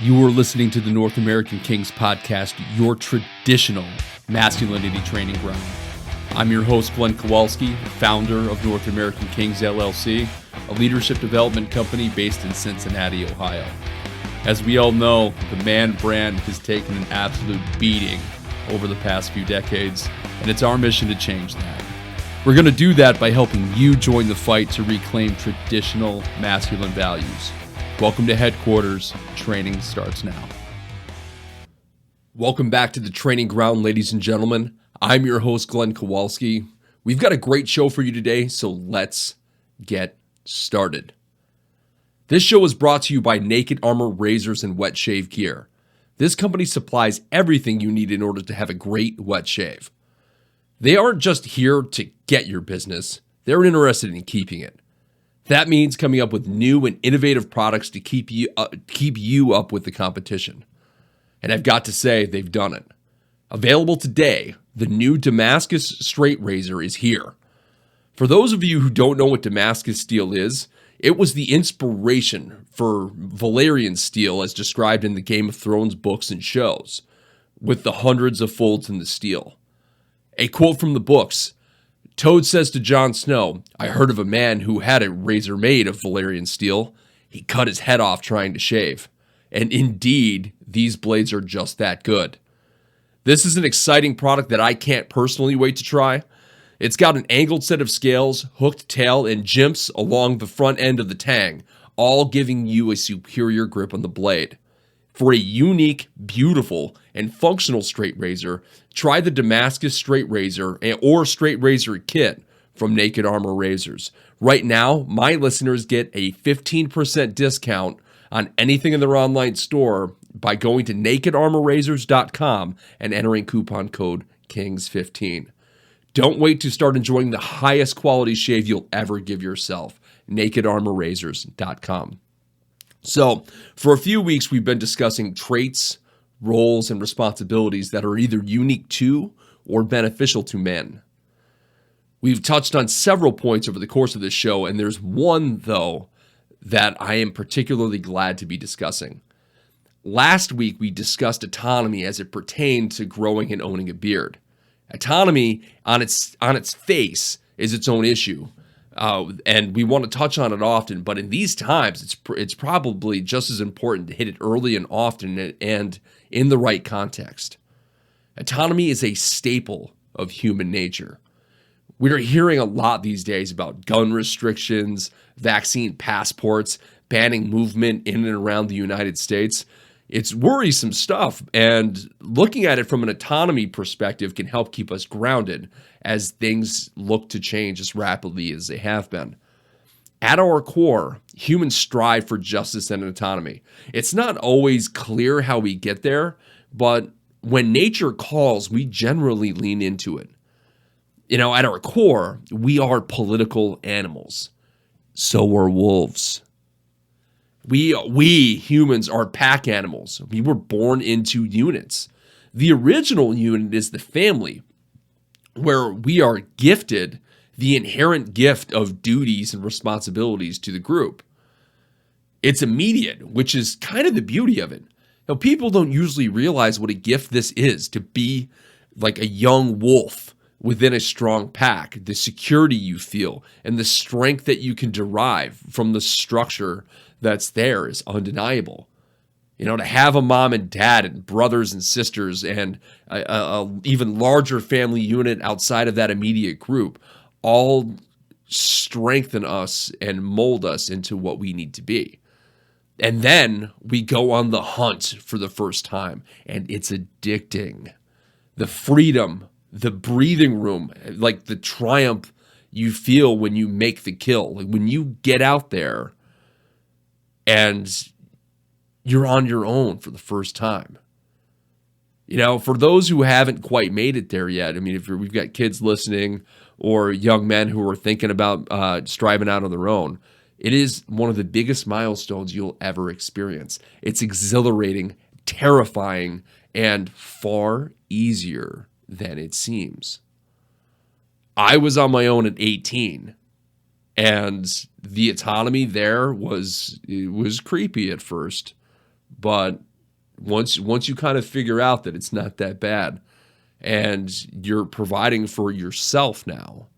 You are listening to the North American Kings podcast, your traditional masculinity training ground. I'm your host, Glenn Kowalski, founder of North American Kings LLC, a leadership development company based in Cincinnati, Ohio. As we all know, the man brand has taken an absolute beating over the past few decades, and it's our mission to change that. We're going to do that by helping you join the fight to reclaim traditional masculine values. Welcome to headquarters. Training starts now. Welcome back to the training ground, ladies and gentlemen. I'm your host, Glenn Kowalski. We've got a great show for you today, so let's get started. This show is brought to you by Naked Armor razors and wet shave gear. This company supplies everything you need in order to have a great wet shave. They aren't just here to get your business, they're interested in keeping it. That means coming up with new and innovative products to keep you up with the competition. And I've got to say, they've done it. Available today, the new Damascus straight razor is here. For those of you who don't know what Damascus steel is, it was the inspiration for Valyrian steel as described in the Game of Thrones books and shows, with the hundreds of folds in the steel. A quote from the books: Toad says to Jon Snow, "I heard of a man who had a razor made of Valyrian steel. He cut his head off trying to shave." And indeed, these blades are just that good. This is an exciting product that I can't personally wait to try. It's got an angled set of scales, hooked tail, and jimps along the front end of the tang, all giving you a superior grip on the blade. For a unique, beautiful, and functional straight razor, try the Damascus straight razor or straight razor kit from Naked Armor Razors. Right now, my listeners get a 15% discount on anything in their online store by going to nakedarmorrazors.com and entering coupon code KINGS15. Don't wait to start enjoying the highest quality shave you'll ever give yourself. nakedarmorrazors.com. So, for a few weeks, we've been discussing traits, roles, and responsibilities that are either unique to or beneficial to men. We've touched on several points over the course of this show, and there's one, though, that I am particularly glad to be discussing. Last week, we discussed autonomy as it pertained to growing and owning a beard. Autonomy, on its face, is its own issue. And we want to touch on it often, but in these times, it's probably just as important to hit it early and often and in the right context. Autonomy is a staple of human nature. We're hearing a lot these days about gun restrictions, vaccine passports, banning movement in and around the United States. It's worrisome stuff, and looking at it from an autonomy perspective can help keep us grounded as things look to change as rapidly as they have been. At our core, humans strive for justice and autonomy. It's not always clear how we get there, but when nature calls, we generally lean into it. You know, at our core, we are political animals. So are wolves. We humans are pack animals. We were born into units. The original unit is the family, where we are gifted the inherent gift of duties and responsibilities to the group. It's immediate, which is kind of the beauty of it. Now, people don't usually realize what a gift this is, to be like a young wolf within a strong pack, the security you feel and the strength that you can derive from the structure that's there is undeniable. You know, to have a mom and dad and brothers and sisters and a even larger family unit outside of that immediate group all strengthen us and mold us into what we need to be. And then we go on the hunt for the first time, and it's addicting. The freedom, the breathing room, like the triumph you feel when you make the kill, like when you get out there and you're on your own for the first time. You know, for those who haven't quite made it there yet, I mean, if we've got kids listening or young men who are thinking about striving out on their own, it is one of the biggest milestones you'll ever experience. It's exhilarating, terrifying, and far easier than it seems. I was on my own at 18. And the autonomy there was creepy at first, But once you kind of figure out that it's not that bad and you're providing for yourself now,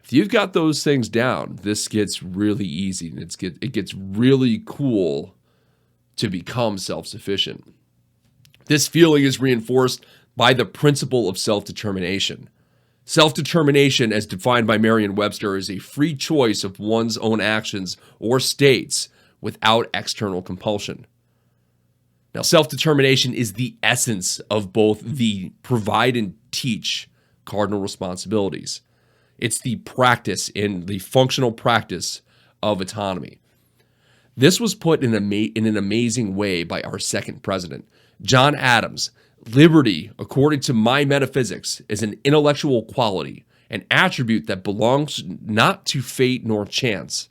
if you've got those things down, this gets really easy and it gets really cool to become self-sufficient. This feeling is reinforced by the principle of self-determination. Self-determination, as defined by Merriam-Webster, is a free choice of one's own actions or states without external compulsion. Now, self-determination is the essence of both the provide and teach cardinal responsibilities. It's the practice in the functional practice of autonomy. This was put in an amazing way by our second president, John Adams. Liberty, according to my metaphysics, is an intellectual quality, an attribute that belongs not to fate nor chance.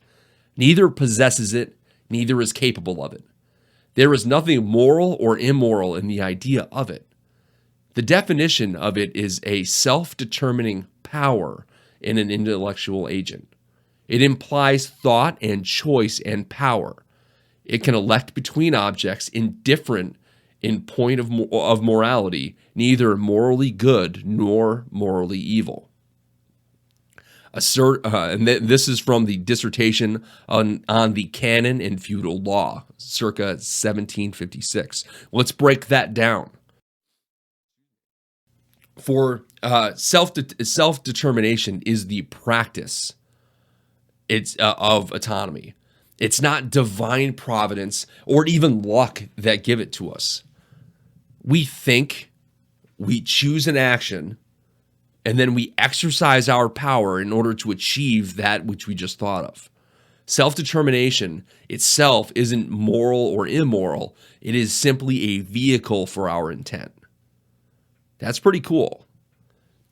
Neither possesses it, neither is capable of it. There is nothing moral or immoral in the idea of it. The definition of it is a self-determining power in an intellectual agent. It implies thought and choice and power. It can elect between objects indifferent in point of morality, neither morally good nor morally evil. This is from the dissertation on the canon and feudal law, circa 1756. Let's break that down. For self-determination is the practice of autonomy. It's not divine providence or even luck that give it to us. We think, we choose an action, and then we exercise our power in order to achieve that which we just thought of. Self-determination itself isn't moral or immoral. It is simply a vehicle for our intent. That's pretty cool.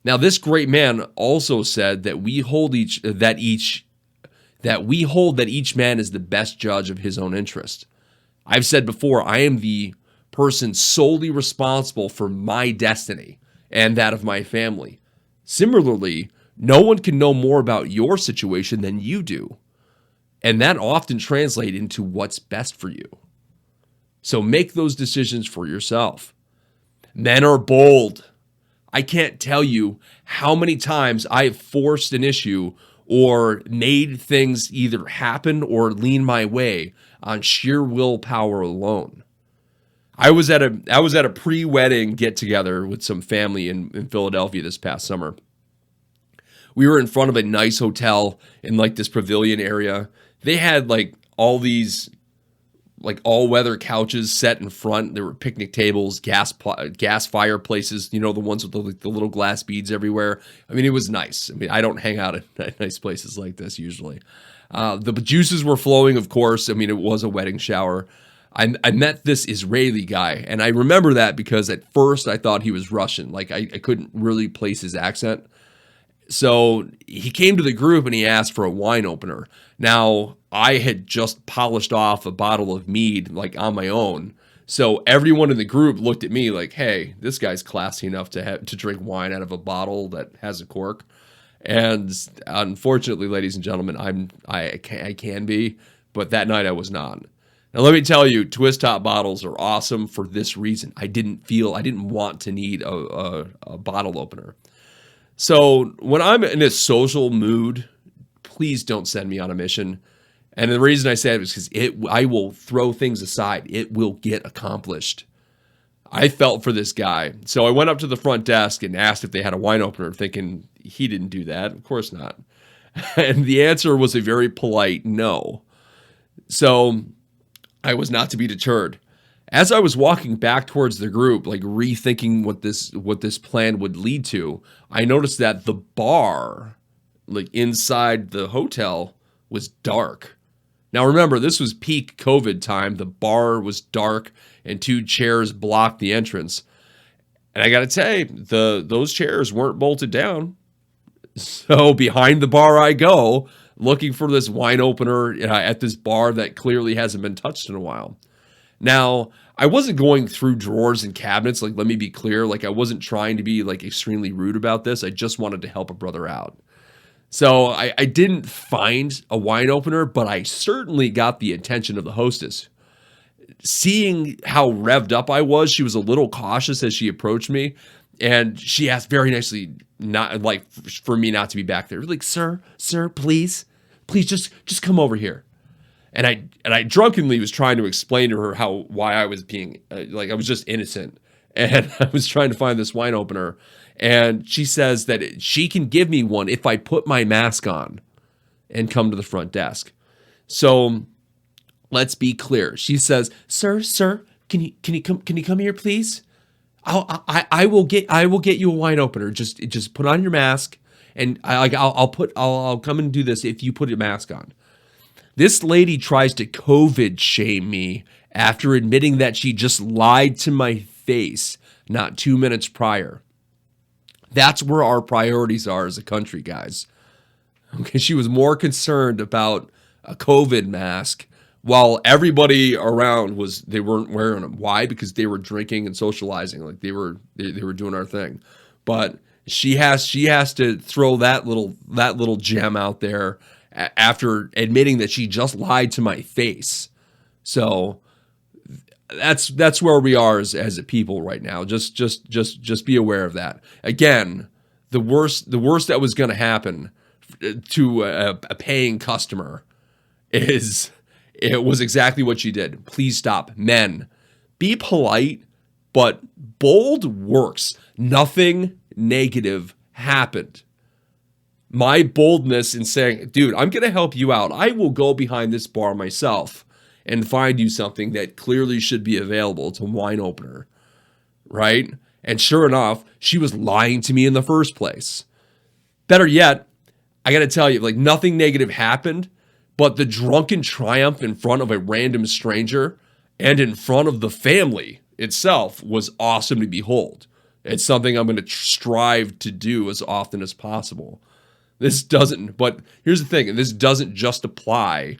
Now, this great man also said that we hold that each man is the best judge of his own interest. I've said before, I am the person solely responsible for my destiny and that of my family. Similarly, no one can know more about your situation than you do, and that often translates into what's best for you. So make those decisions for yourself. Men are bold. I can't tell you how many times I have forced an issue or made things either happen or lean my way on sheer willpower alone. I was at a pre-wedding get-together with some family in Philadelphia this past summer. We were in front of a nice hotel in like this pavilion area. They had like all these like all-weather couches set in front. There were picnic tables, gas fireplaces, you know, the ones with the little glass beads everywhere. I mean, it was nice. I mean, I don't hang out at nice places like this usually. The juices were flowing, of course. I mean, it was a wedding shower. I met this Israeli guy, and I remember that because at first I thought he was Russian. Like, I couldn't really place his accent. So he came to the group and he asked for a wine opener. Now, I had just polished off a bottle of mead, like on my own. So everyone in the group looked at me like, hey, this guy's classy enough to drink wine out of a bottle that has a cork. And unfortunately, ladies and gentlemen, I can be, but that night I was not. Now, let me tell you, twist top bottles are awesome for this reason. I didn't want to need a bottle opener. So when I'm in a social mood, please don't send me on a mission. And the reason I say it is because I will throw things aside. It will get accomplished. I felt for this guy. So I went up to the front desk and asked if they had a wine opener, thinking he didn't do that. Of course not. And the answer was a very polite no. So I was not to be deterred. As I was walking back towards the group, like rethinking what this plan would lead to, I noticed that the bar, like inside the hotel, was dark. Now remember, this was peak COVID time. The bar was dark and two chairs blocked the entrance. And I gotta tell you, those chairs weren't bolted down. So behind the bar I go, looking for this wine opener at this bar that clearly hasn't been touched in a while. Now, I wasn't going through drawers and cabinets, like, let me be clear, like I wasn't trying to be like extremely rude about this. I just wanted to help a brother out. So I didn't find a wine opener, but I certainly got the attention of the hostess. seeing how revved up I was, she was a little cautious as she approached me, and she asked very nicely, not like for me not to be back there. Like, sir, please, just come over here. And I drunkenly was trying to explain to her why I was being like, I was just innocent, and I was trying to find this wine opener. And she says that she can give me one if I put my mask on and come to the front desk. So let's be clear. She says, "Sir, can you come here, please? I will get you a wine opener. Just put on your mask, and I'll come and do this if you put your mask on." This lady tries to COVID shame me after admitting that she just lied to my face not 2 minutes prior. That's where our priorities are as a country, guys. Okay, she was more concerned about a COVID mask while everybody around they weren't wearing them. Why? Because they were drinking and socializing, like they were doing our thing. But she has to throw that little gem out there after admitting that she just lied to my face. So that's where we are as a people right now. Just be aware of that. Again, the worst that was going to happen to a paying customer it was exactly what she did. Please stop. Men, be polite, but bold works. Nothing negative happened. My boldness in saying, dude, I'm going to help you out. I will go behind this bar myself and find you something that clearly should be available. It's a wine opener, right? And sure enough, she was lying to me in the first place. Better yet, I got to tell you, like, nothing negative happened, but the drunken triumph in front of a random stranger and in front of the family itself was awesome to behold. It's something I'm going to strive to do as often as possible. But here's the thing, this doesn't just apply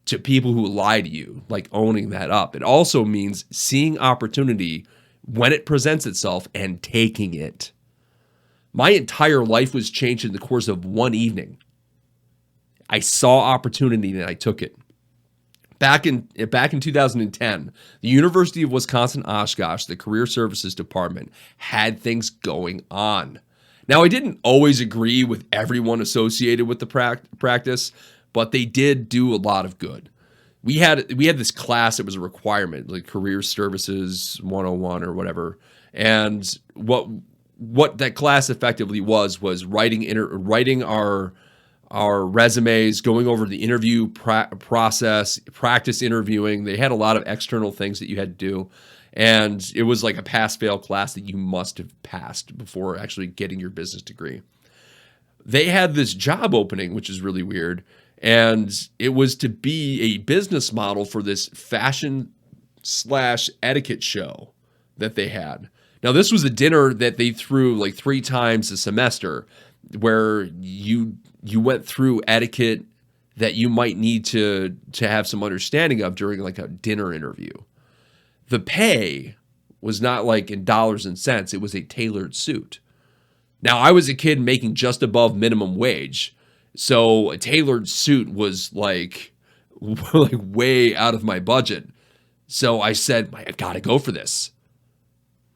to people who lie to you, like owning that up. It also means seeing opportunity when it presents itself and taking it. My entire life was changed in the course of one evening. I saw opportunity and I took it. Back in 2010, the University of Wisconsin-Oshkosh, the Career Services Department, had things going on. Now, I didn't always agree with everyone associated with the practice, but they did do a lot of good. We had this class that was a requirement, like Career Services 101 or whatever. And what that class effectively was writing our resumes, going over the interview process, practice interviewing. They had a lot of external things that you had to do. And it was like a pass-fail class that you must have passed before actually getting your business degree. They had this job opening, which is really weird. And it was to be a business model for this fashion/etiquette show that they had. Now, this was a dinner that they threw like 3 times a semester where you went through etiquette that you might need to have some understanding of during like a dinner interview. The pay was not like in dollars and cents. It was a tailored suit. Now, I was a kid making just above minimum wage. So a tailored suit was like way out of my budget. So I said, I got to go for this,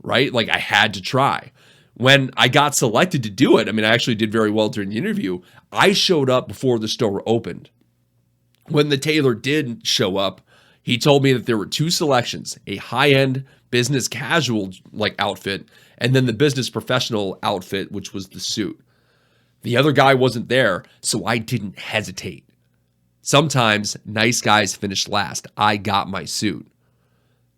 right? Like I had to try. When I got selected to do it, I mean, I actually did very well during the interview. I showed up before the store opened. When the tailor did show up, he told me that there were 2 selections, a high-end business casual like outfit, and then the business professional outfit, which was the suit. The other guy wasn't there, so I didn't hesitate. Sometimes nice guys finish last. I got my suit.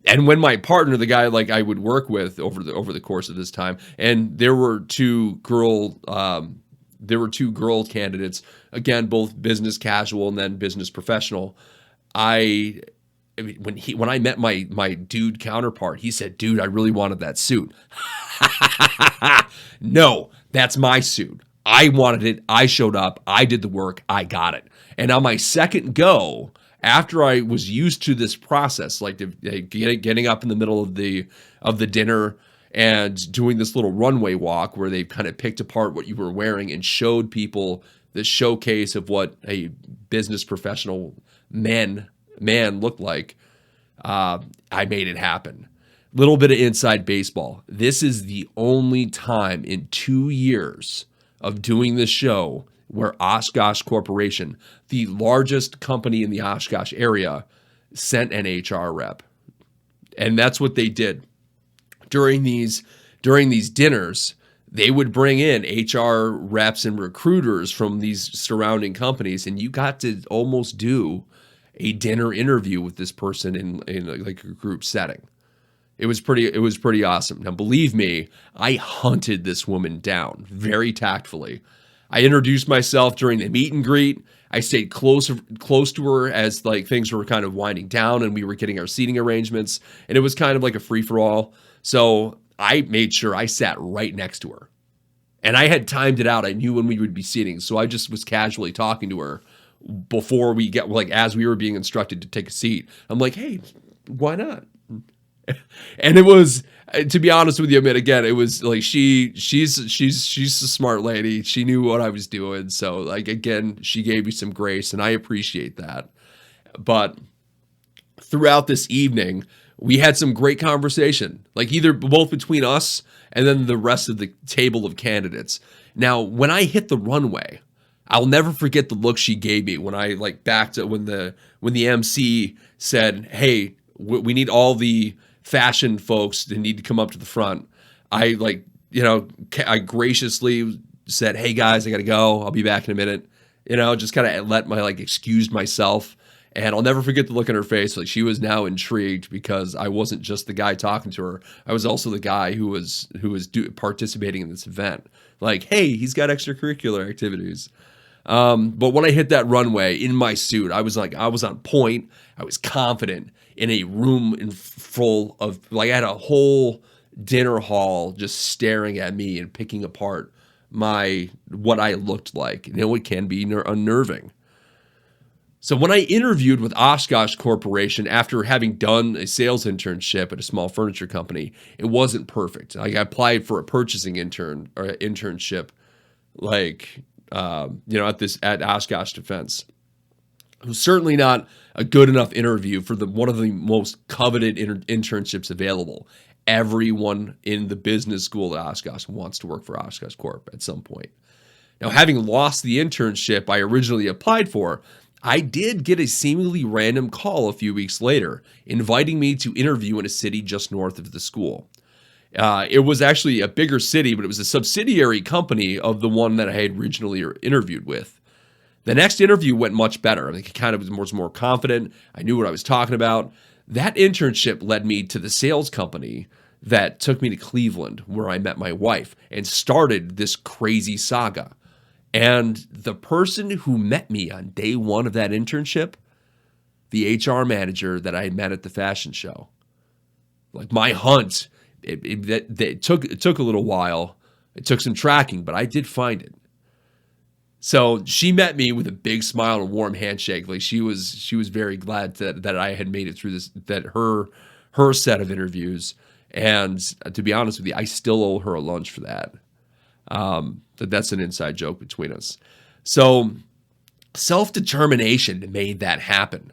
And when my partner, the guy like I would work with over the course of this time, and there were two girl candidates, again, both business casual and then business professional. When I met my dude counterpart, he said, "Dude, I really wanted that suit." No, that's my suit. I wanted it. I showed up. I did the work. I got it. And on my second go, after I was used to this process, like getting up in the middle of the dinner and doing this little runway walk where they kind of picked apart what you were wearing and showed people the showcase of what a business professional man looked like. I made it happen. Little bit of inside baseball. This is the only time in 2 years of doing this show where Oshkosh Corporation, the largest company in the Oshkosh area, sent an HR rep. And that's what they did. During these dinners, they would bring in HR reps and recruiters from these surrounding companies, and you got to almost do a dinner interview with this person in like a group setting. It was pretty awesome. Now, believe me, I hunted this woman down very tactfully. I introduced myself during the meet and greet. I stayed close to her as like things were kind of winding down and we were getting our seating arrangements, and it was kind of like a free for all. So I made sure I sat right next to her, and I had timed it out. I knew when we would be seating, so I just was casually talking to her before we get like as we were being instructed to take a seat. I'm like, hey, why not? And it was, to be honest with you, I mean, again, it was like she's a smart lady. She knew what I was doing. So like, again, she gave me some grace and I appreciate that. But throughout this evening, we had some great conversation, like either both between us and then the rest of the table of candidates. Now, when I hit the runway, I'll never forget the look she gave me when I like backed when the MC said, hey, we need all the fashion folks that need to come up to the front. I I graciously said, hey guys, I got to go. I'll be back in a minute. Just kind of excused myself. And I'll never forget the look on her face. Like she was now intrigued because I wasn't just the guy talking to her. I was also the guy who was participating in this event. Like, hey, he's got extracurricular activities. But when I hit that runway in my suit, I was on point. I was confident in a room full of, like, I had a whole dinner hall just staring at me and picking apart what I looked like. It can be unnerving. So when I interviewed with Oshkosh Corporation after having done a sales internship at a small furniture company, it wasn't perfect. I applied for a purchasing internship, at Oshkosh Defense. It was certainly not a good enough interview for one of the most coveted internships available. Everyone in the business school at Oshkosh wants to work for Oshkosh Corp at some point. Now, having lost the internship I originally applied for, I did get a seemingly random call a few weeks later, inviting me to interview in a city just north of the school. It was actually a bigger city, but it was a subsidiary company of the one that I had originally interviewed with. The next interview went much better. I think it kind of was more confident. I knew what I was talking about. That internship led me to the sales company that took me to Cleveland, where I met my wife and started this crazy saga. And the person who met me on day one of that internship, the HR manager that I met at the fashion show. Like my hunt, it took a little while. It took some tracking, but I did find it. So she met me with a big smile and a warm handshake. Like she was very glad that I had made it through her set of interviews. And to be honest with you, I still owe her a lunch for that. That's an inside joke between us. So self-determination made that happen.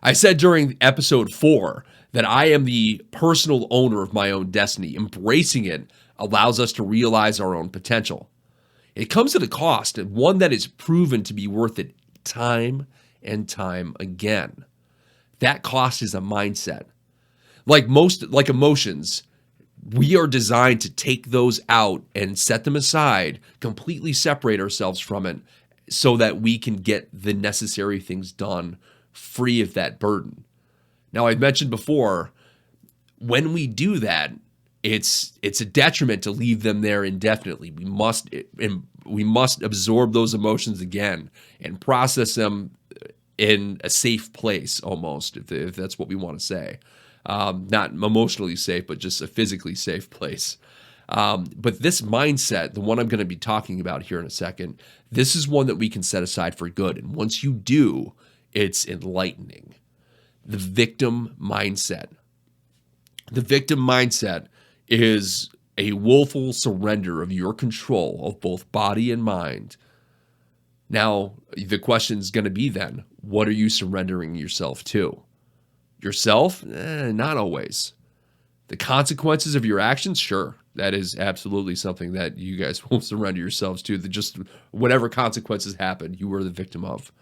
I said during episode 4 that I am the personal owner of my own destiny. Embracing it allows us to realize our own potential. It comes at a cost, and one that is proven to be worth it time and time again. That cost is a mindset. Like emotions, we are designed to take those out and set them aside, completely separate ourselves from it so that we can get the necessary things done free of that burden. Now, I mentioned before, when we do that, it's a detriment to leave them there indefinitely. We must absorb those emotions again and process them in a safe place, almost, if that's what we want to say. Not emotionally safe, but just a physically safe place. But this mindset, the one I'm going to be talking about here in a second, this is one that we can set aside for good. And once you do, it's enlightening. The victim mindset. The victim mindset is a willful surrender of your control of both body and mind. Now, the question is going to be then, what are you surrendering yourself to? Yourself? Not always. The consequences of your actions? Sure. That is absolutely something that you guys will surrender yourselves to. That just whatever consequences happen, you were the victim of.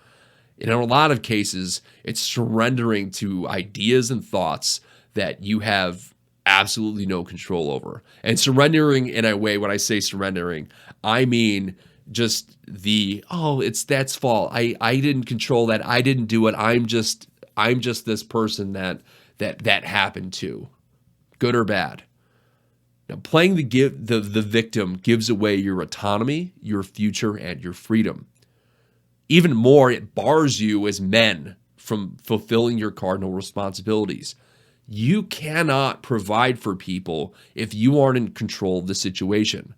And in a lot of cases, it's surrendering to ideas and thoughts that you have absolutely no control over. And surrendering in a way, when I say surrendering, I mean just it's that's fault. I didn't control that. I didn't do it. I'm just this person that happened to. Good or bad. Now, playing the victim gives away your autonomy, your future, and your freedom. Even more, it bars you as men from fulfilling your cardinal responsibilities. You cannot provide for people if you aren't in control of the situation.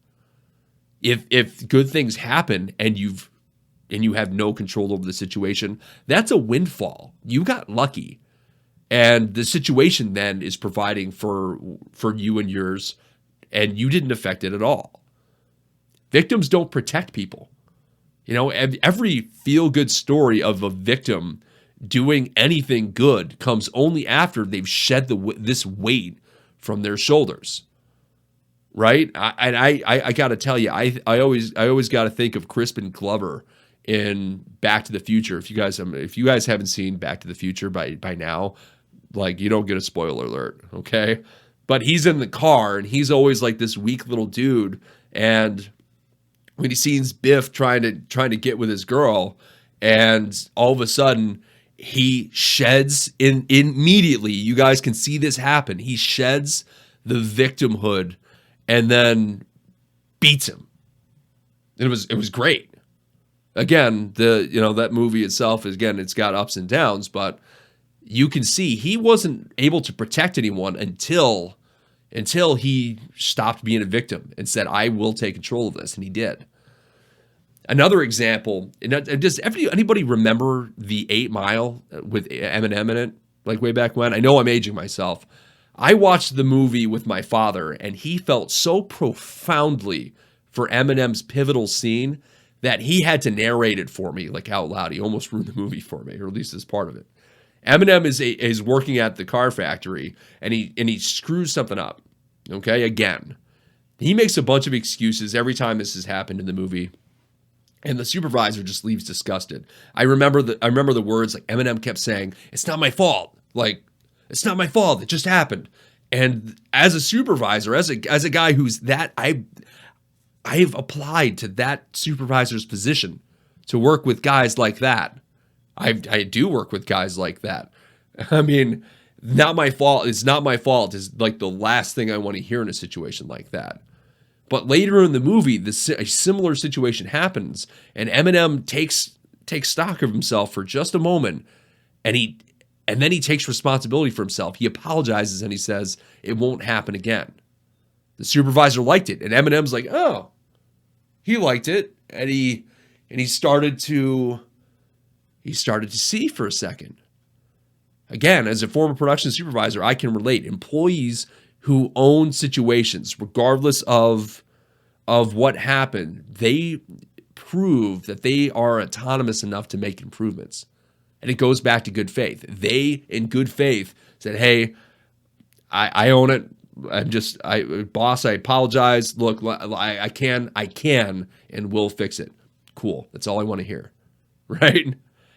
If good things happen and you have no control over the situation, that's a windfall. You got lucky. And the situation then is providing for you and yours, and you didn't affect it at all. Victims don't protect people. You know, every feel-good story of a victim doing anything good comes only after they've shed this weight from their shoulders, right? I got to tell you, I always got to think of Crispin Glover in Back to the Future. If you guys haven't seen Back to the Future by now, like, you don't get a spoiler alert, okay? But he's in the car and he's always like this weak little dude, and when he sees Biff trying to get with his girl, and all of a sudden he sheds immediately. You guys can see this happen. He sheds the victimhood and then beats him. It was great. Again, that movie itself is, again, it's got ups and downs, but you can see he wasn't able to protect anyone until he stopped being a victim and said, I will take control of this. And he did. Another example, does anybody remember the 8 Mile with Eminem in it, like way back when? I know I'm aging myself. I watched the movie with my father, and he felt so profoundly for Eminem's pivotal scene that he had to narrate it for me, like out loud. He almost ruined the movie for me, or at least as part of it. Eminem is working at the car factory, and he screws something up. Okay, again, he makes a bunch of excuses every time this has happened in the movie, and the supervisor just leaves disgusted. I remember the words, like, Eminem kept saying, "It's not my fault. Like, it's not my fault. It just happened." And as a supervisor, as a guy who's that, I've applied to that supervisor's position to work with guys like that. I do work with guys like that. I mean, not my fault. It's not my fault is like the last thing I want to hear in a situation like that. But later in the movie, a similar situation happens, and Eminem takes stock of himself for just a moment, and then he takes responsibility for himself. He apologizes and he says, "It won't happen again." The supervisor liked it, and Eminem's like, "Oh, he liked it," and he started to see for a second. Again, as a former production supervisor, I can relate. Employees who own situations, regardless of what happened, they prove that they are autonomous enough to make improvements. And it goes back to good faith. They, in good faith, said, "Hey, I own it. Boss, I apologize. Look, I can and will fix it." Cool. That's all I want to hear. Right?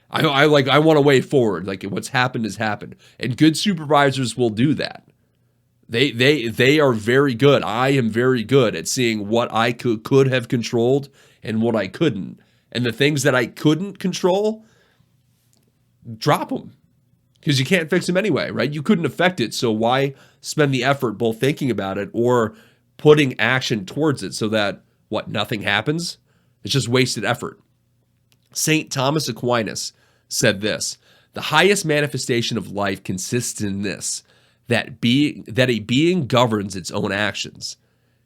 I want a way forward. Like, what's happened has happened. And good supervisors will do that. They are very good. I am very good at seeing what I could have controlled and what I couldn't. And the things that I couldn't control, drop them. Because you can't fix them anyway, right? You couldn't affect it, so why spend the effort both thinking about it or putting action towards it so that, nothing happens? It's just wasted effort. St. Thomas Aquinas said this: "The highest manifestation of life consists in this, that a being governs its own actions.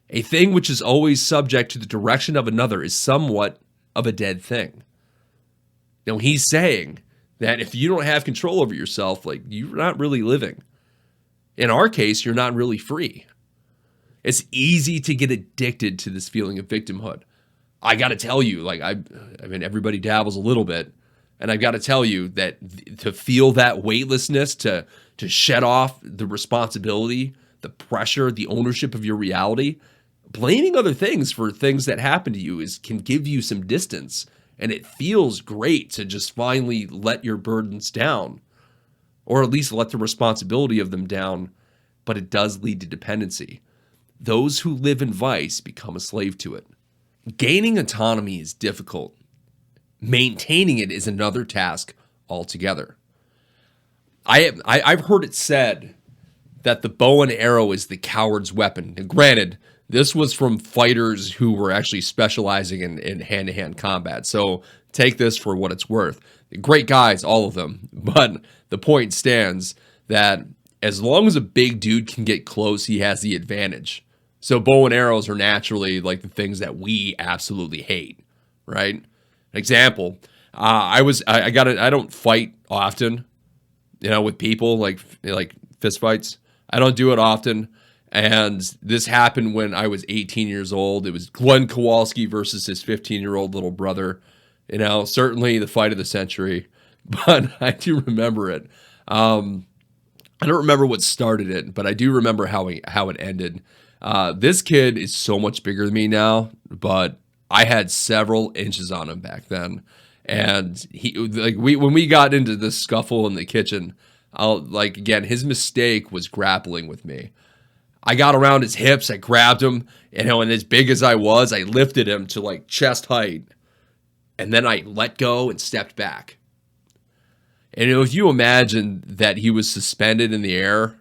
A thing which is always subject to the direction of another is somewhat of a dead thing." Now, he's saying that if you don't have control over yourself, like, you're not really living. In our case, you're not really free. It's easy to get addicted to this feeling of victimhood. I got to tell you, like, I mean, everybody dabbles a little bit, and I've got to tell you that to feel that weightlessness, to to shed off the responsibility, the pressure, the ownership of your reality. Blaming other things for things that happen to you can give you some distance, and it feels great to just finally let your burdens down, or at least let the responsibility of them down, but it does lead to dependency. Those who live in vice become a slave to it. Gaining autonomy is difficult. Maintaining it is another task altogether. I've heard it said that the bow and arrow is the coward's weapon. And granted, this was from fighters who were actually specializing in hand-to-hand combat. So take this for what it's worth. Great guys, all of them. But the point stands that as long as a big dude can get close, he has the advantage. So bow and arrows are naturally like the things that we absolutely hate, right? Example, I don't fight often, with people like fist fights. I don't do it often. And this happened when I was 18 years old. It was Glenn Kowalski versus his 15-year-old little brother. Certainly the fight of the century, but I do remember it. I don't remember what started it, but I do remember how it ended. This kid is so much bigger than me now, but I had several inches on him back then. And when we got into this scuffle in the kitchen, his mistake was grappling with me. I got around his hips, I grabbed him, and as big as I was, I lifted him to chest height. And then I let go and stepped back. And if you imagine that he was suspended in the air,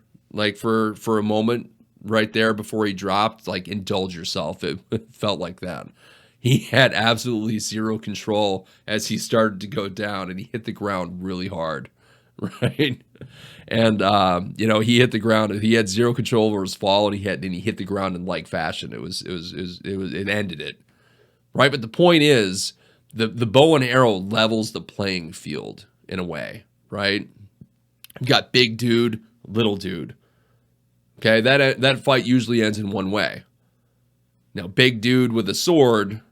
for a moment right there before he dropped, indulge yourself. It felt like that. He had absolutely zero control as he started to go down, and he hit the ground really hard, right? And he hit the ground, and he had zero control over his fall, and he hit the ground in like fashion. It ended it, right? But the point is, the bow and arrow levels the playing field in a way, right? You got big dude, little dude. Okay, that fight usually ends in one way. Now, big dude with a sword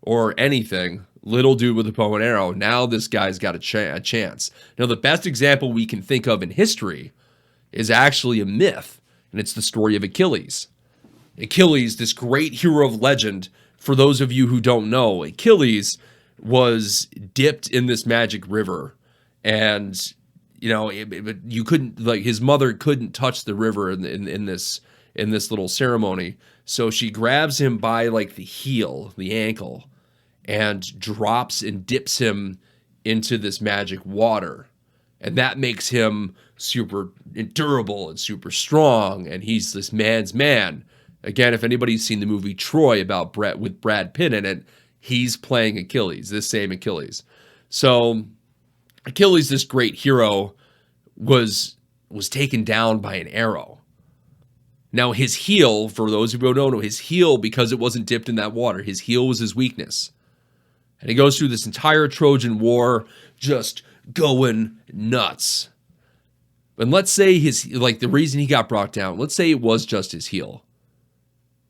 or anything, little dude with a bow and arrow, now this guy's got a chance. Now, the best example we can think of in history is actually a myth, and it's the story of Achilles. Achilles, this great hero of legend, for those of you who don't know, Achilles was dipped in this magic river, and you couldn't, his mother couldn't touch the river in this little ceremony, so she grabs him by the heel, the ankle, and drops and dips him into this magic water, and that makes him super durable and super strong, and he's this man's man. Again, if anybody's seen the movie Troy with Brad Pitt in it, he's playing Achilles, this same Achilles. So Achilles, this great hero, was taken down by an arrow. Now his heel, for those who don't know, his heel, because it wasn't dipped in that water, his heel was his weakness. And he goes through this entire Trojan War just going nuts. And let's say the reason he got brought down, let's say it was just his heel.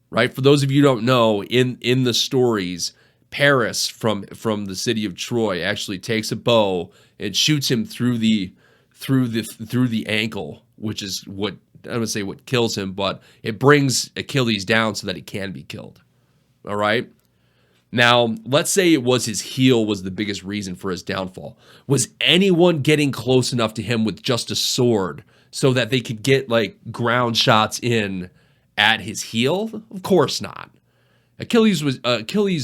Right? For those of you who don't know, in the stories, Paris from the city of Troy actually takes a bow and shoots him through the ankle, which is what I would say what kills him, but it brings Achilles down so that he can be killed. All right? Now, let's say it was his heel was the biggest reason for his downfall. Was anyone getting close enough to him with just a sword so that they could get ground shots in at his heel? Of course not. Achilles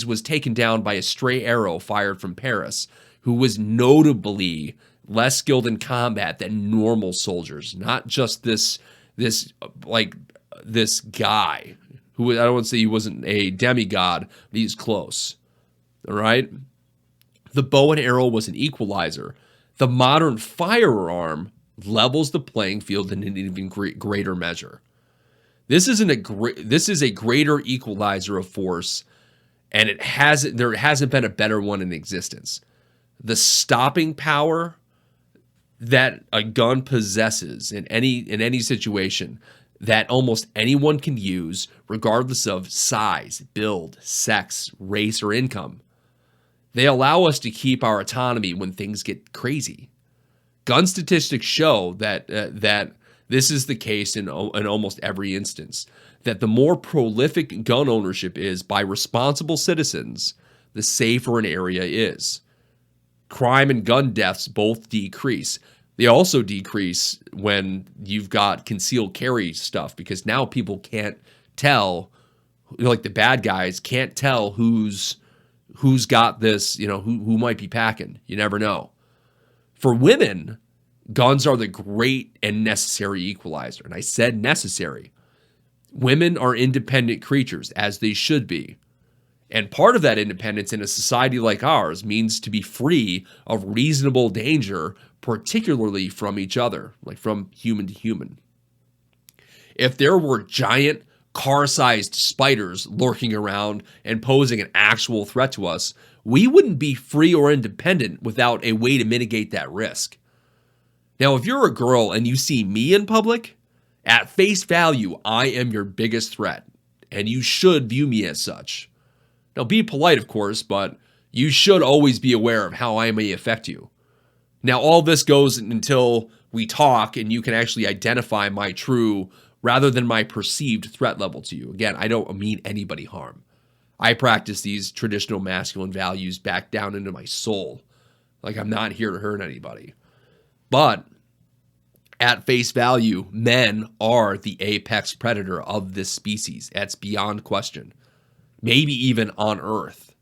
was taken down by a stray arrow fired from Paris, who was notably less skilled in combat than normal soldiers, not just this guy who, I don't want to say he wasn't a demigod, but he's close. All right? The bow and arrow was an equalizer. The modern firearm levels the playing field in an even greater measure. This is a greater equalizer of force, and there hasn't been a better one in existence. The stopping power that a gun possesses in any situation that almost anyone can use, regardless of size, build, sex, race, or income. They allow us to keep our autonomy when things get crazy. Gun statistics show that this is the case in almost every instance, that the more prolific gun ownership is by responsible citizens, the safer an area is. Crime and gun deaths both decrease. They also decrease when you've got concealed carry stuff, because now people can't tell, like the bad guys can't tell who's got this, who might be packing. You never know. For women, guns are the great and necessary equalizer. And I said necessary. Women are independent creatures, as they should be. And part of that independence in a society like ours means to be free of reasonable danger, particularly from each other, like from human to human. If there were giant car-sized spiders lurking around and posing an actual threat to us, we wouldn't be free or independent without a way to mitigate that risk. Now, if you're a girl and you see me in public, at face value, I am your biggest threat, and you should view me as such. Now, be polite, of course, but you should always be aware of how I may affect you. Now, all this goes until we talk and you can actually identify my true rather than my perceived threat level to you. Again, I don't mean anybody harm. I practice these traditional masculine values back down into my soul. Like, I'm not here to hurt anybody. But at face value, men are the apex predator of this species. That's beyond question. Maybe even on Earth.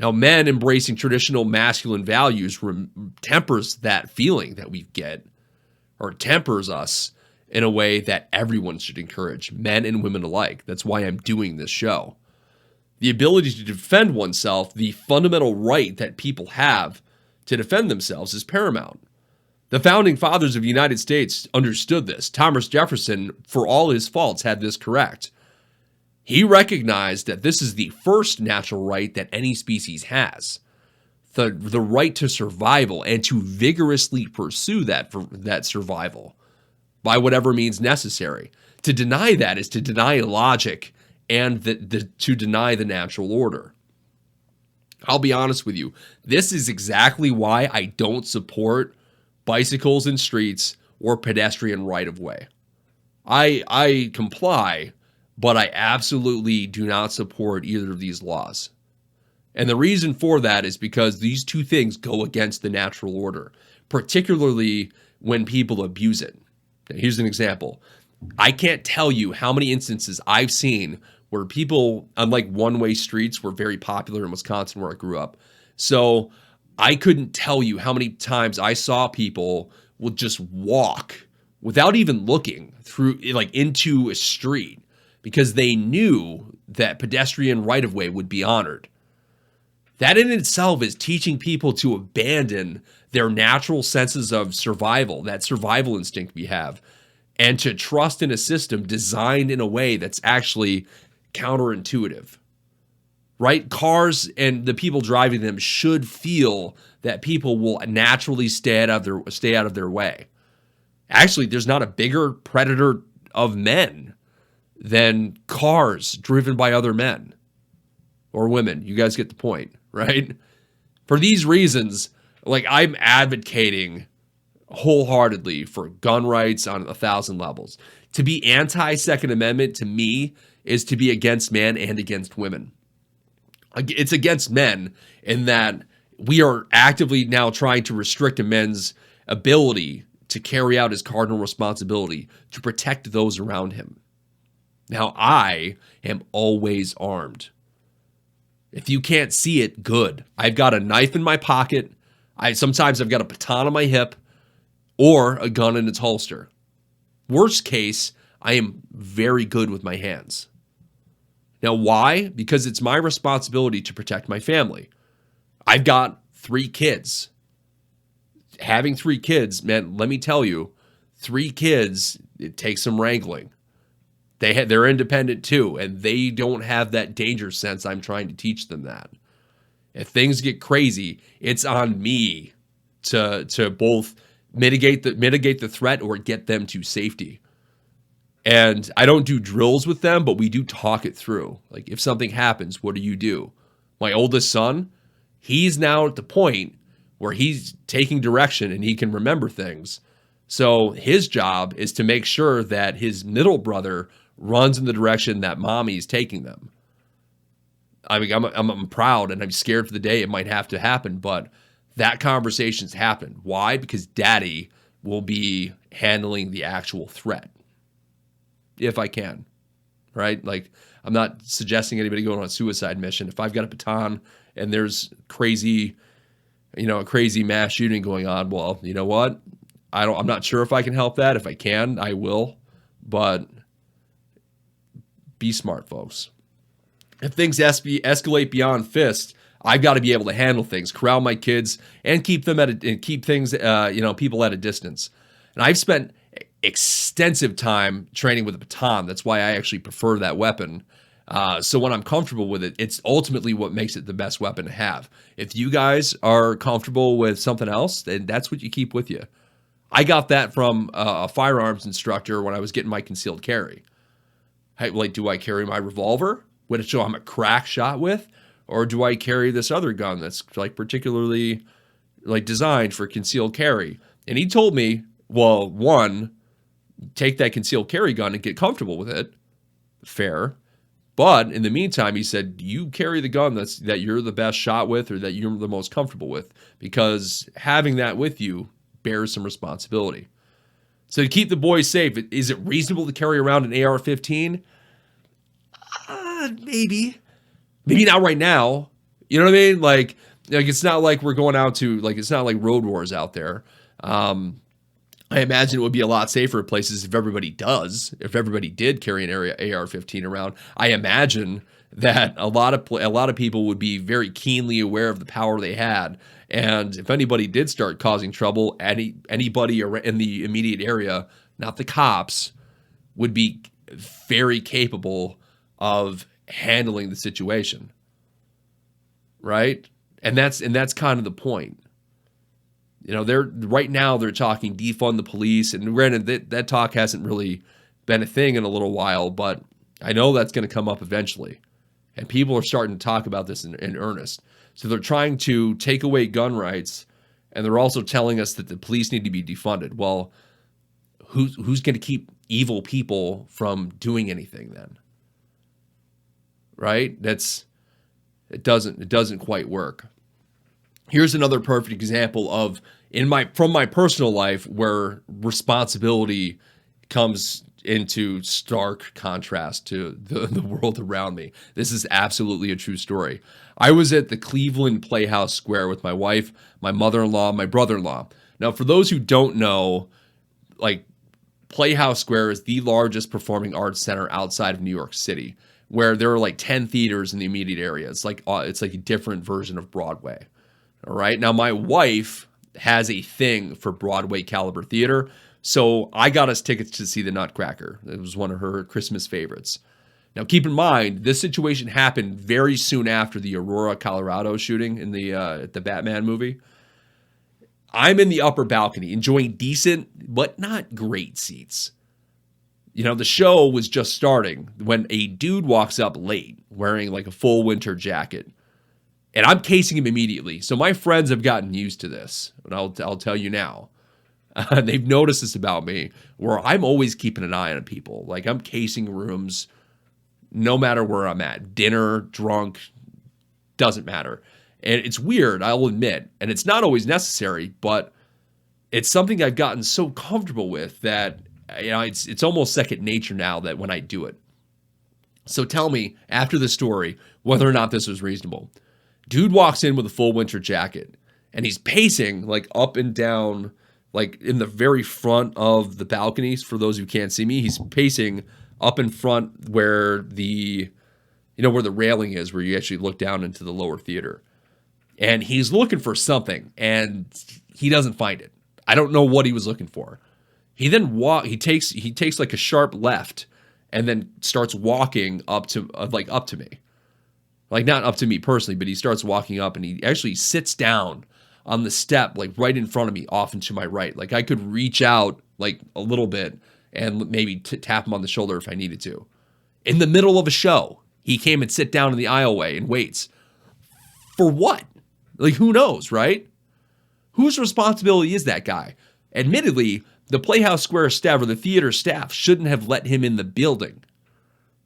Now, men embracing traditional masculine values tempers that feeling that we get, or tempers us in a way that everyone should encourage, men and women alike. That's why I'm doing this show. The ability to defend oneself, the fundamental right that people have to defend themselves, is paramount. The founding fathers of the United States understood this. Thomas Jefferson, for all his faults, had this correct. He recognized that this is the first natural right that any species has. The right to survival, and to vigorously pursue that survival by whatever means necessary. To deny that is to deny logic and to deny the natural order. I'll be honest with you. This is exactly why I don't support bicycles in streets or pedestrian right-of-way. I comply, but I absolutely do not support either of these laws. And the reason for that is because these two things go against the natural order, particularly when people abuse it. Now, here's an example. I can't tell you how many instances I've seen where people, unlike one-way streets, were very popular in Wisconsin where I grew up. So I couldn't tell you how many times I saw people would just walk without even looking through, like, into a street, because they knew that pedestrian right-of-way would be honored. That in itself is teaching people to abandon their natural senses of survival, that survival instinct we have, and to trust in a system designed in a way that's actually counterintuitive. Right? Cars and the people driving them should feel that people will naturally stay out of their way. Actually, there's not a bigger predator of men than cars driven by other men or women. You guys get the point, right? For these reasons, like, I'm advocating wholeheartedly for gun rights on 1,000 levels. To be anti-Second Amendment, to me, is to be against men and against women. It's against men in that we are actively now trying to restrict a man's ability to carry out his cardinal responsibility to protect those around him. Now, I am always armed. If you can't see it, good. I've got a knife in my pocket. Sometimes I've got a baton on my hip or a gun in its holster. Worst case, I am very good with my hands. Now, why? Because it's my responsibility to protect my family. I've got 3 kids. Having 3 kids, man, let me tell you, 3 kids, it takes some wrangling. They're independent too, and they don't have that danger sense I'm trying to teach them that. If things get crazy, it's on me to both mitigate the threat or get them to safety. And I don't do drills with them, but we do talk it through. Like, if something happens, what do you do? My oldest son, he's now at the point where he's taking direction and he can remember things. So his job is to make sure that his middle brother runs in the direction that mommy's taking them. I mean, I'm proud and I'm scared for the day it might have to happen, but that conversation's happened. Why? Because daddy will be handling the actual threat. If I can, right? Like, I'm not suggesting anybody going on a suicide mission. If I've got a baton and there's crazy, a crazy mass shooting going on, well, you know what? I'm not sure if I can help that. If I can, I will. But be smart, folks. If things escalate beyond fist, I've got to be able to handle things, corral my kids, and keep things, people at a distance. And I've spent extensive time training with a baton. That's why I actually prefer that weapon. So when I'm comfortable with it, it's ultimately what makes it the best weapon to have. If you guys are comfortable with something else, then that's what you keep with you. I got that from a firearms instructor when I was getting my concealed carry. Hey, like, do I carry my revolver, which I'm a crack shot with, or do I carry this other gun that's like particularly like designed for concealed carry? And he told me, well, one, take that concealed carry gun and get comfortable with it. Fair. But in the meantime, he said, you carry the gun that you're the best shot with or that you're the most comfortable with, because having that with you bears some responsibility. So to keep the boys safe, is it reasonable to carry around an AR-15? Maybe. Maybe not right now. You know what I mean? Like it's not like we're going out to, like, it's not like road wars out there. I imagine it would be a lot safer places if everybody did carry an AR-15 around. I imagine that a lot of people would be very keenly aware of the power they had. And if anybody did start causing trouble, anybody in the immediate area, not the cops, would be very capable of handling the situation. Right? And that's kind of the point. Right now they're talking defund the police, and granted that talk hasn't really been a thing in a little while, but I know that's going to come up eventually. And people are starting to talk about this in earnest. So they're trying to take away gun rights, and they're also telling us that the police need to be defunded. Well, who's going to keep evil people from doing anything then? Right? It doesn't quite work. Here's another perfect example of from my personal life where responsibility comes into stark contrast to the world around me. This is absolutely a true story. I was at the Cleveland Playhouse Square with my wife, my mother-in-law, my brother-in-law. Now, for those who don't know, like, Playhouse Square is the largest performing arts center outside of New York City, where there are like 10 theaters in the immediate area. It's like a different version of Broadway. All right. Now, my wife has a thing for Broadway caliber theater, so I got us tickets to see The Nutcracker. It was one of her Christmas favorites. Now, keep in mind, this situation happened very soon after the Aurora, Colorado shooting in the Batman movie. I'm in the upper balcony, enjoying decent but not great seats. The show was just starting when a dude walks up late wearing like a full winter jacket. And I'm casing him immediately. So my friends have gotten used to this. And I'll tell you now. They've noticed this about me, where I'm always keeping an eye on people. Like, I'm casing rooms no matter where I'm at. Dinner, drunk, doesn't matter. And it's weird, I'll admit. And it's not always necessary, but it's something I've gotten so comfortable with that it's almost second nature now that when I do it. So tell me, after the story, whether or not this was reasonable. Dude walks in with a full winter jacket, and he's pacing like up and down, like in the very front of the balconies. For those who can't see me, he's pacing up in front where where the railing is, where you actually look down into the lower theater. And he's looking for something, and he doesn't find it. I don't know what he was looking for. He then he takes like a sharp left, and then starts walking up to me. Like, not up to me personally, but he starts walking up, and he actually sits down on the step, like right in front of me, off and to my right. Like, I could reach out like a little bit and maybe tap him on the shoulder if I needed to. In the middle of a show, he came and sit down in the aisleway and waits. For what? Like, who knows, right? Whose responsibility is that guy? Admittedly, the Playhouse Square staff or the theater staff shouldn't have let him in the building.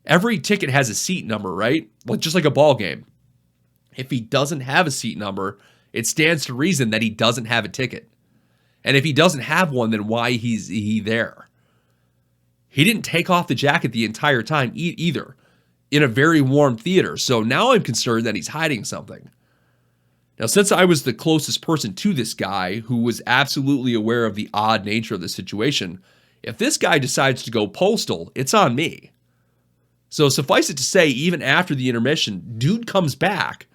Every ticket has a seat number, right? Just like a ball game. If he doesn't have a seat number, it stands to reason that he doesn't have a ticket. And if he doesn't have one, then why is he there? He didn't take off the jacket the entire time either in a very warm theater. So now I'm concerned that he's hiding something. Now, since I was the closest person to this guy who was absolutely aware of the odd nature of the situation, if this guy decides to go postal, it's on me. So suffice it to say, even after the intermission, dude comes back.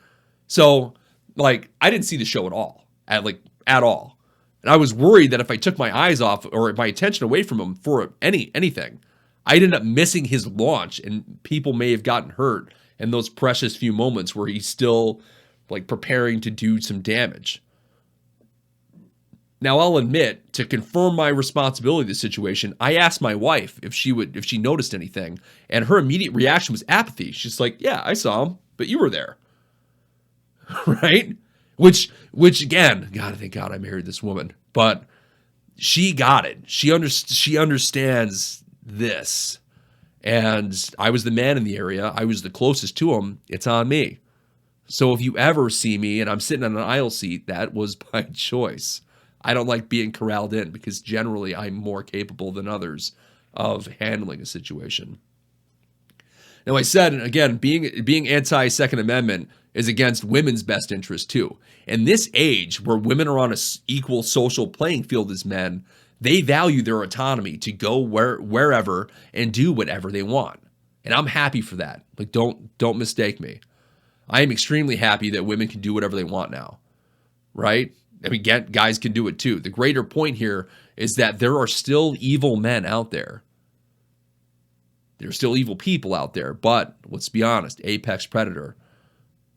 So, I didn't see the show at all. At all. And I was worried that if I took my eyes off or my attention away from him for anything, I'd end up missing his launch and people may have gotten hurt in those precious few moments where he's still preparing to do some damage. Now, I'll admit, to confirm my responsibility of the situation, I asked my wife if she noticed anything, and her immediate reaction was apathy. She's like, "Yeah, I saw him, but you were there." Right? Which again, God, thank God I married this woman. But she got it. She understands this. And I was the man in the area. I was the closest to him. It's on me. So if you ever see me and I'm sitting on an aisle seat, that was by choice. I don't like being corralled in because generally I'm more capable than others of handling a situation. Now, I said, and again, being anti-Second Amendment is against women's best interest too. In this age where women are on an equal social playing field as men, they value their autonomy to go wherever and do whatever they want. And I'm happy for that. Don't mistake me. I am extremely happy that women can do whatever they want now, right? I mean, guys can do it too. The greater point here is that there are still evil men out there. There are still evil people out there, but let's be honest, apex predator.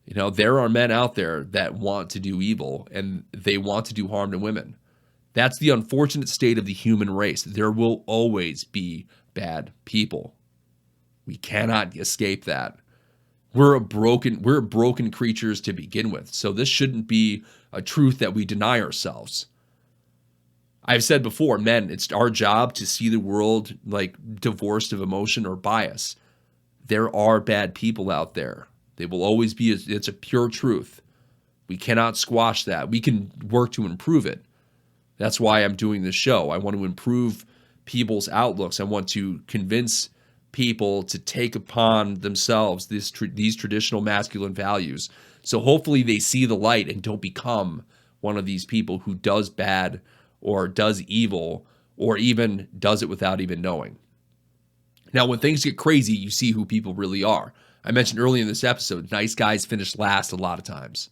There are men out there that want to do evil and they want to do harm to women. That's the unfortunate state of the human race. There will always be bad people. We cannot escape that. We're broken creatures to begin with. So this shouldn't be a truth that we deny ourselves. I've said before, men, it's our job to see the world divorced of emotion or bias. There are bad people out there. They will always be, it's a pure truth. We cannot squash that. We can work to improve it. That's why I'm doing this show. I want to improve people's outlooks. I want to convince people to take upon themselves these traditional masculine values. So hopefully they see the light and don't become one of these people who does bad or does evil or even does it without even knowing. Now, when things get crazy, you see who people really are. I mentioned earlier in this episode, nice guys finish last a lot of times.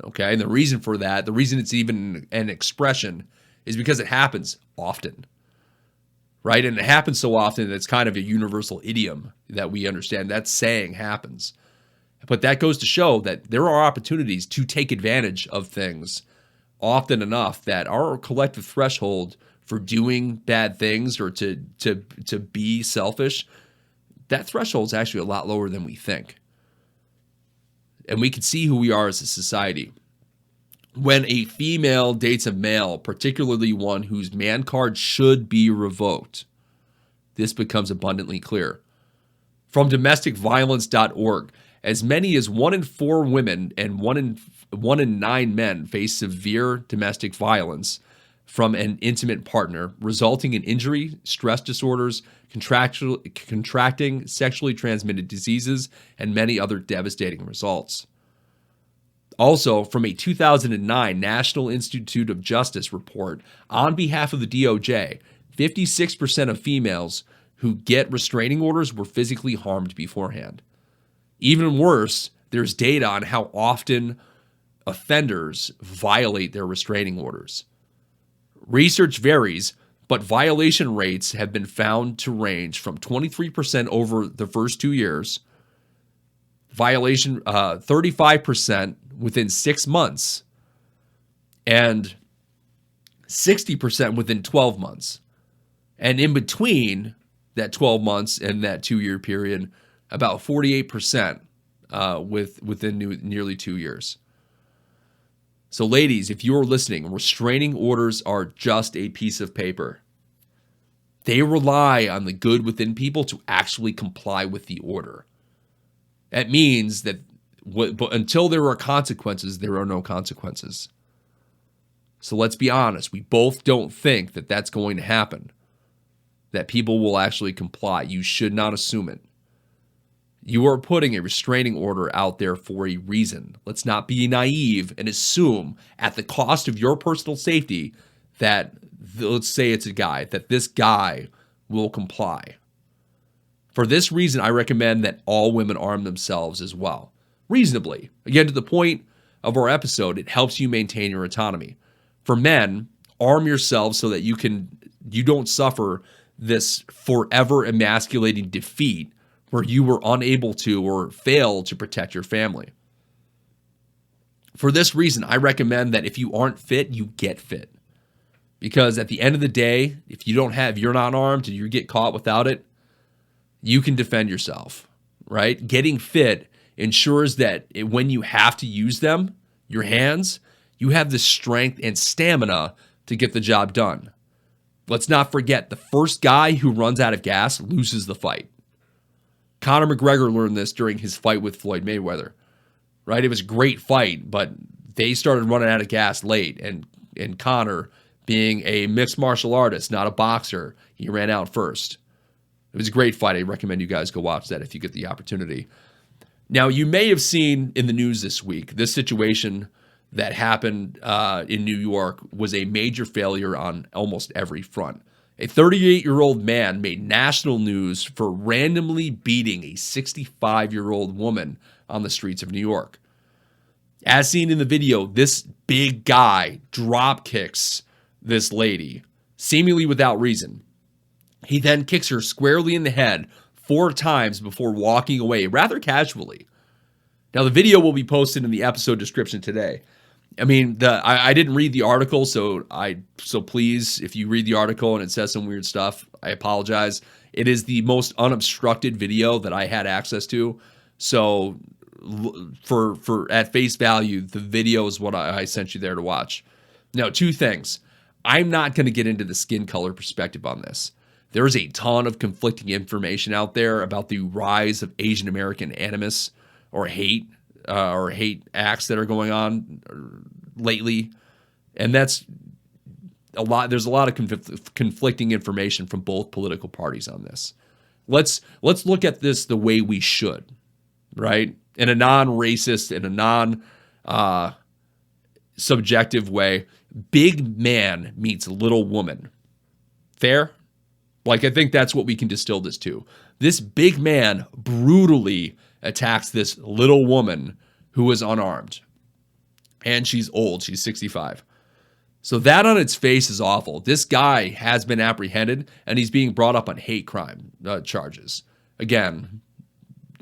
Okay, and the reason for that, the reason it's even an expression is because it happens often. Right? And it happens so often that it's kind of a universal idiom that we understand. That saying happens. But that goes to show that there are opportunities to take advantage of things often enough that our collective threshold for doing bad things or to be selfish, that threshold is actually a lot lower than we think. And we can see who we are as a society. When a female dates a male, particularly one whose man card should be revoked, this becomes abundantly clear. From domesticviolence.org, as many as 1 in 4 women and 1 in 9 men face severe domestic violence from an intimate partner, resulting in injury, stress disorders, contracting sexually transmitted diseases, and many other devastating results. Also, from a 2009 National Institute of Justice report, on behalf of the DOJ, 56% of females who get restraining orders were physically harmed beforehand. Even worse, there's data on how often offenders violate their restraining orders. Research varies, but violation rates have been found to range from 23% over the first 2 years, 35% within 6 months, and 60% within 12 months. And in between that 12 months and that 2-year period, about 48% within nearly 2 years. So ladies, if you're listening, restraining orders are just a piece of paper. They rely on the good within people to actually comply with the order. That means that but until there are consequences, there are no consequences. So let's be honest. We both don't think that that's going to happen, that people will actually comply. You should not assume it. You are putting a restraining order out there for a reason. Let's not be naive and assume at the cost of your personal safety that, let's say it's a guy, that this guy will comply. For this reason, I recommend that all women arm themselves as well. Reasonably. Again, to the point of our episode, it helps you maintain your autonomy. For men, arm yourselves so that you don't suffer this forever emasculating defeat where you were unable to or failed to protect your family. For this reason, I recommend that if you aren't fit, you get fit. Because at the end of the day, if you're not armed and you get caught without it, you can defend yourself, right? Getting fit ensures that when you have to use them, your hands, you have the strength and stamina to get the job done. Let's not forget, the first guy who runs out of gas loses the fight. Conor McGregor learned this during his fight with Floyd Mayweather, right? It was a great fight, but they started running out of gas late, and Conor, being a mixed martial artist, not a boxer, he ran out first. It was a great fight. I recommend you guys go watch that if you get the opportunity. Now, you may have seen in the news this week, this situation that happened in New York was a major failure on almost every front. A 38-year-old man made national news for randomly beating a 65-year-old woman on the streets of New York. As seen in the video, this big guy drop kicks this lady, seemingly without reason. He then kicks her squarely in the head 4 times before walking away rather casually. Now, the video will be posted in the episode description today. I mean, I didn't read the article, so please, if you read the article and it says some weird stuff, I apologize. It is the most unobstructed video that I had access to. So for at face value, the video is what I sent you there to watch. Now, 2 things. I'm not going to get into the skin color perspective on this. There's a ton of conflicting information out there about the rise of Asian American animus or hate acts that are going on lately. And that's a lot. There's a lot of conflicting information from both political parties on this. Let's look at this the way we should, right? In a non-racist, in a non-subjective way. Big man meets little woman. Fair? Like, I think that's what we can distill this to. This big man brutally attacks this little woman who is unarmed. And she's old. She's 65. So that on its face is awful. This guy has been apprehended, and he's being brought up on hate crime charges. Again,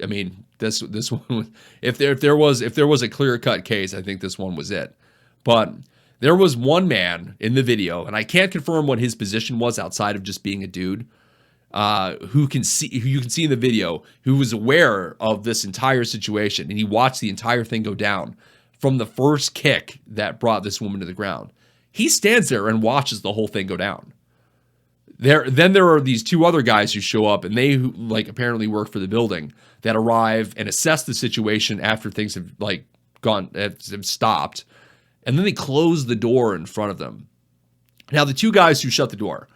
I mean, this one, if there was a clear-cut case, I think this one was it. But there was one man in the video, and I can't confirm what his position was outside of just being a dude, who you can see in the video, who was aware of this entire situation, and he watched the entire thing go down from the first kick that brought this woman to the ground. He stands there and watches the whole thing go down. Then there are these 2 other guys who show up, and they apparently work for the building, that arrive and assess the situation after things have have stopped. And then they close the door in front of them. Now, the 2 guys who shut the door,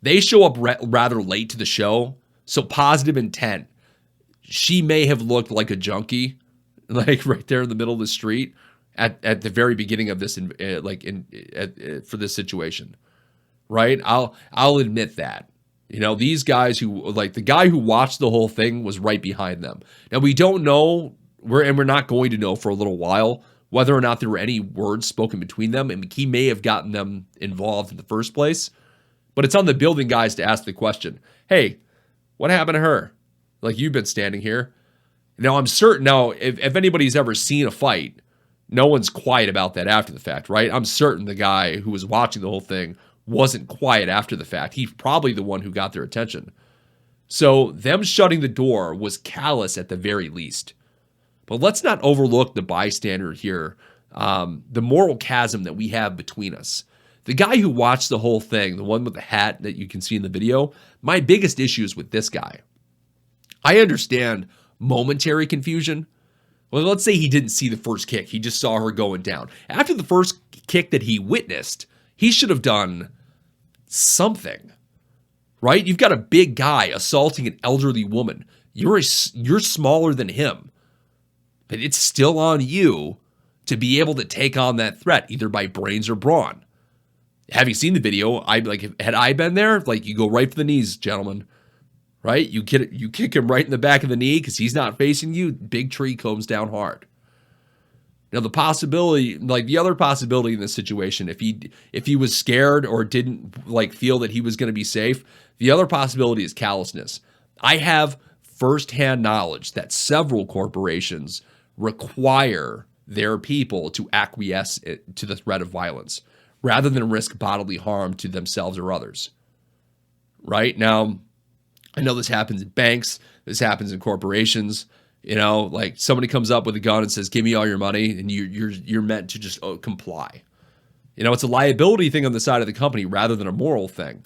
they show up rather late to the show. So positive intent. She may have looked like a junkie, like right there in the middle of the street at the very beginning of this, for this situation, right? I'll admit that. You know, these guys who, the guy who watched the whole thing was right behind them. Now, we don't know, we're not going to know for a little while whether or not there were any words spoken between them, and he may have gotten them involved in the first place. But it's on the building guys to ask the question, hey, what happened to her? Like, you've been standing here. Now, I'm certain, if anybody's ever seen a fight, no one's quiet about that after the fact, right? I'm certain the guy who was watching the whole thing wasn't quiet after the fact. He's probably the one who got their attention. So them shutting the door was callous at the very least. But let's not overlook the bystander here the moral chasm that we have between us. The guy who watched the whole thing, the one with the hat that you can see in the video, my biggest issue is with this guy. I understand momentary confusion. Well, let's say he didn't see the first kick. He just saw her going down. After the first kick that he witnessed, he should have done something, right? You've got a big guy assaulting an elderly woman. You're smaller than him, but it's still on you to be able to take on that threat, either by brains or brawn. Having seen the video, had I been there, you go right for the knees, gentlemen, right? You kick him right in the back of the knee because he's not facing you. Big tree comes down hard. Now the possibility, the other possibility in this situation, if he was scared or didn't feel that he was going to be safe, the other possibility is callousness. I have firsthand knowledge that several corporations require their people to acquiesce to the threat of violence rather than risk bodily harm to themselves or others. Right? Now, I know this happens in banks, this happens in corporations. Somebody comes up with a gun and says, "Give me all your money," and you're meant to just comply. It's a liability thing on the side of the company rather than a moral thing.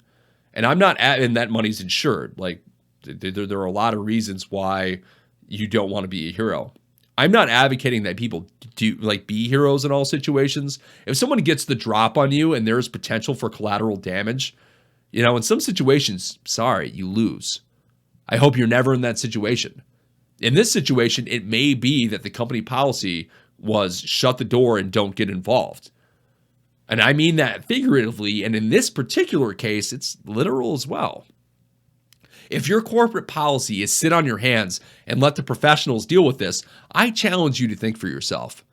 And I'm not and that money's insured. There are a lot of reasons why you don't want to be a hero. I'm not advocating that people do be heroes in all situations. If someone gets the drop on you and there's potential for collateral damage, in some situations, sorry, you lose. I hope you're never in that situation. In this situation, it may be that the company policy was shut the door and don't get involved. And I mean that figuratively, and in this particular case, it's literal as well. If your corporate policy is sit on your hands and let the professionals deal with this, I challenge you to think for yourself.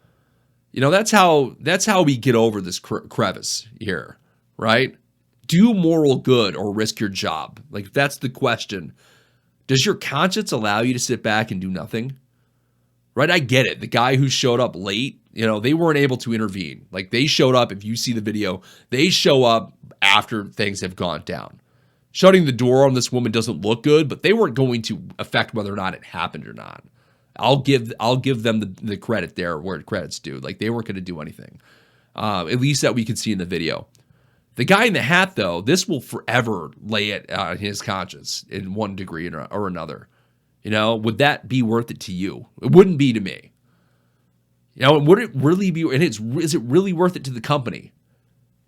That's how we get over this crevice here, right? Do moral good or risk your job? That's the question. Does your conscience allow you to sit back and do nothing? Right? I get it. The guy who showed up late, they weren't able to intervene. They showed up, if you see the video, they show up after things have gone down. Shutting the door on this woman doesn't look good, but they weren't going to affect whether or not it happened or not. I'll give them the credit there where credit's due. They weren't going to do anything, at least that we could see in the video. The guy in the hat, though, this will forever lay it on his conscience in one degree or another. Would that be worth it to you? It wouldn't be to me. Would it really be? And is it really worth it to the company?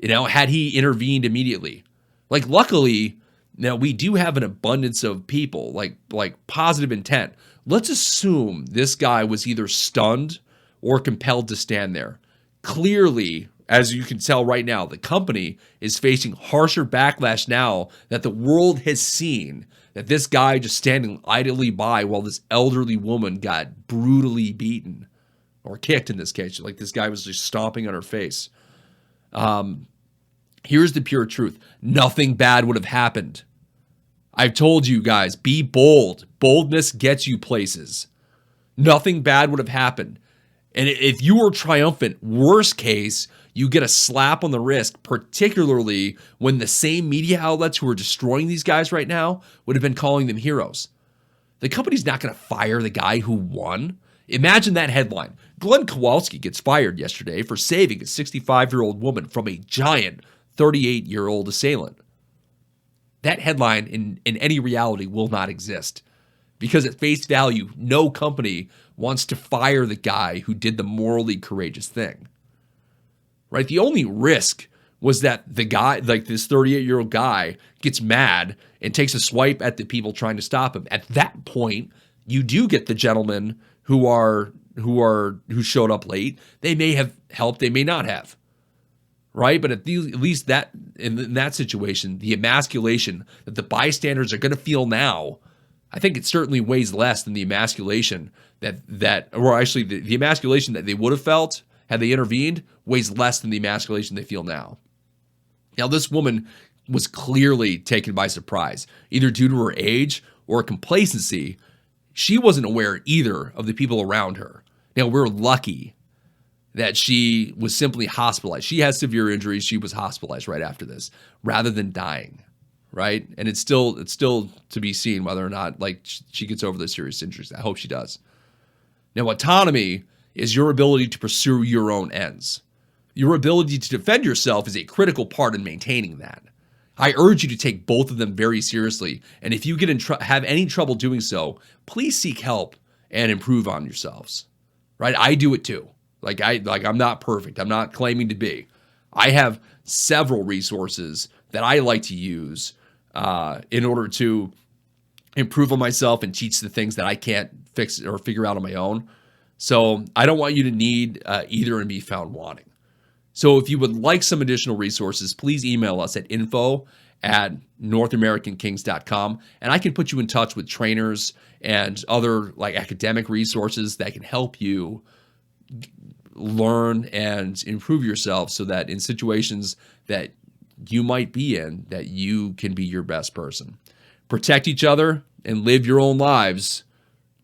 Had he intervened immediately? Luckily, now we do have an abundance of people, like positive intent. Let's assume this guy was either stunned or compelled to stand there. Clearly, as you can tell right now, the company is facing harsher backlash now that the world has seen that this guy just standing idly by while this elderly woman got brutally beaten or kicked in this case. This guy was just stomping on her face. Here's the pure truth. Nothing bad would have happened. I've told you guys, be bold. Boldness gets you places. Nothing bad would have happened. And if you were triumphant, worst case, you get a slap on the wrist, particularly when the same media outlets who are destroying these guys right now would have been calling them heroes. The company's not going to fire the guy who won. Imagine that headline. Glenn Kowalski gets fired yesterday for saving a 65-year-old woman from a giant 38-year-old assailant. That headline in any reality will not exist. Because at face value, no company wants to fire the guy who did the morally courageous thing. Right? The only risk was that the guy, this 38-year-old guy, gets mad and takes a swipe at the people trying to stop him. At that point, you do get the gentlemen who showed up late. They may have helped, they may not have. Right? But at least that in that situation, the emasculation that the bystanders are going to feel now, I think it certainly weighs less than the emasculation the emasculation that they would have felt had they intervened weighs less than the emasculation they feel now. Now, this woman was clearly taken by surprise, either due to her age or complacency. She wasn't aware either of the people around her. Now, we're lucky that she was simply hospitalized. She has severe injuries. She was hospitalized right after this, rather than dying, right? And it's still to be seen whether or not she gets over the serious injuries. I hope she does. Now, Autonomy is your ability to pursue your own ends. Your ability to defend yourself is a critical part in maintaining that. I urge you to take both of them very seriously, and if you have any trouble doing so, please seek help and improve on yourselves. Right? I do it too. I'm not perfect. I'm not claiming to be. I have several resources that I like to use in order to improve on myself and teach the things that I can't fix or figure out on my own. So I don't want you to need either and be found wanting. So if you would like some additional resources, please email us at info@NorthAmericanKings.com, and I can put you in touch with trainers and other academic resources that can help you learn and improve yourself so that in situations that you might be in, that you can be your best person. Protect each other and live your own lives.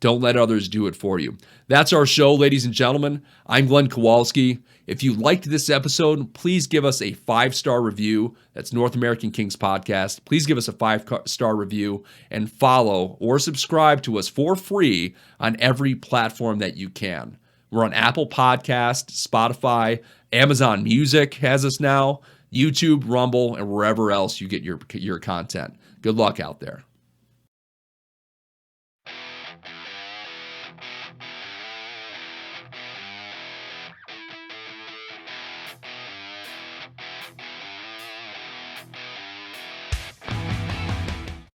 Don't let others do it for you. That's our show, ladies and gentlemen. I'm Glenn Kowalski. If you liked this episode, please give us a 5-star review. That's North American Kings Podcast. Please give us a 5-star review and follow or subscribe to us for free on every platform that you can. We're on Apple Podcast, Spotify, Amazon Music has us now, YouTube, Rumble, and wherever else you get your content. Good luck out there.